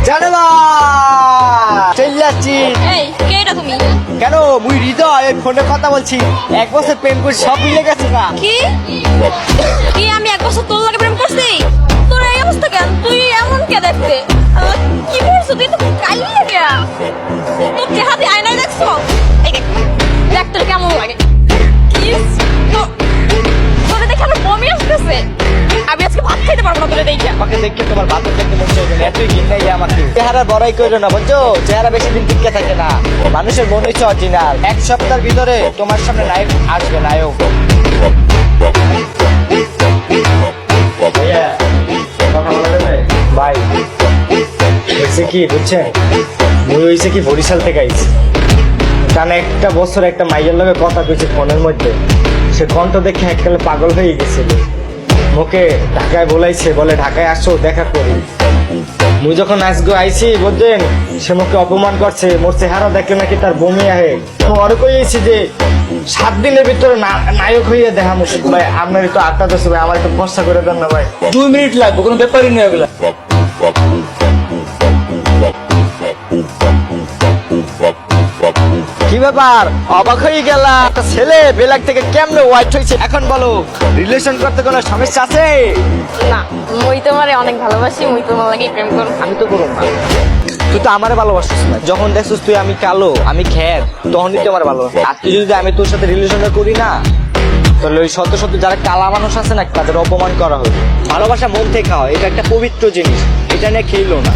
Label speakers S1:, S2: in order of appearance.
S1: জানো না চল্লাচ্ছি।
S2: এই কে এটা তুমি?
S1: কেন মুই হৃদয় ফোনে কথা বলছি, 1 বছর প্রেম করে সব মিলে গেছে না।
S2: কি কি আমি 1 বছর তোর লাগে প্রেম করছি? তোর এই অবস্থা কেন? তুই এমন কে দেখতে? কি করছিস তুই? তো কালিয়ে গিয়া তোর চেহারা দিয়ে আয়নায় দেখছো? এই দেখ দেখ তোর কেমন লাগে। কি তোরে দেখে আমার বমি আসতেছে। আমি আজকে ভাত খাইতে পারবো না তোরে দেখে।
S1: আমাকে দেখে তোমার বাদ দেখতে মন চাইবে না, এতই ঘৃণাই আমাকে। চেহারা বড়াই করো না বুঝছো, চেহারা বেশি দিন টিকে থাকে না। মানুষের মন হচ্ছে অরিজিনাল। 1 সপ্তাহের ভিতরে তোমার সামনে নায়ক আসবে, নায়ক। ভাই হয়েছে কি বুঝছেন, মুই হয়েছে কি বরিশাল থেকে আইছি। টানা 1 বছর একটা মাইয়ের লগে কথা কইছি ফোনের মধ্যে। সে কণ্ঠ দেখে এককালে পাগল হয়ে গেছিল। মুখে ঢাকায় বলাইছে, বলে ঢাকায় আসো দেখা করি। মুই যখন আজকে আইছি বুঝছেন, সে মুখে অপমান করছে। মোর চেহারা দেখলে নাকি তার বমি আহে। আরো কইছি যে 7 দিনের ভিতরে নায়ক হইয়া দেখা মুশকিল। ভাই আপনার একটু 8টা ভাই, আমার একটু ভরসা করে দেন না ভাই।
S3: 2 মিনিট লাগবে, কোনো ব্যাপারই নেই ওগুলা।
S1: কি ব্যাপার, অবাক হয়ে গেলা? একটা ছেলে বেলাক থেকে কেমনে হোয়াইট হয়েছে এখন বলো। রিলেশন করতে কোনো সমস্যা আছে?
S2: না মুই তোমারে অনেক ভালোবাসি, মুই তোমার লাগি প্রেম করব।
S1: আমি তো করব না। তুই তো আমারে ভালোবাসিস না। যখন দেখছিস তুই আমি কালো, আমি খ্যাত, তখনই তুই আমার ভালোবাসিস। আজকে যদি আমি তোর সাথে রিলেশন করি না, তাহলে ওই শত শত যারা কালা মানুষ আছে না, তাদের অপমান করা হবে। ভালোবাসা মন থেকে হয়, এটা একটা পবিত্র জিনিস, এটা নিয়ে খেলো না।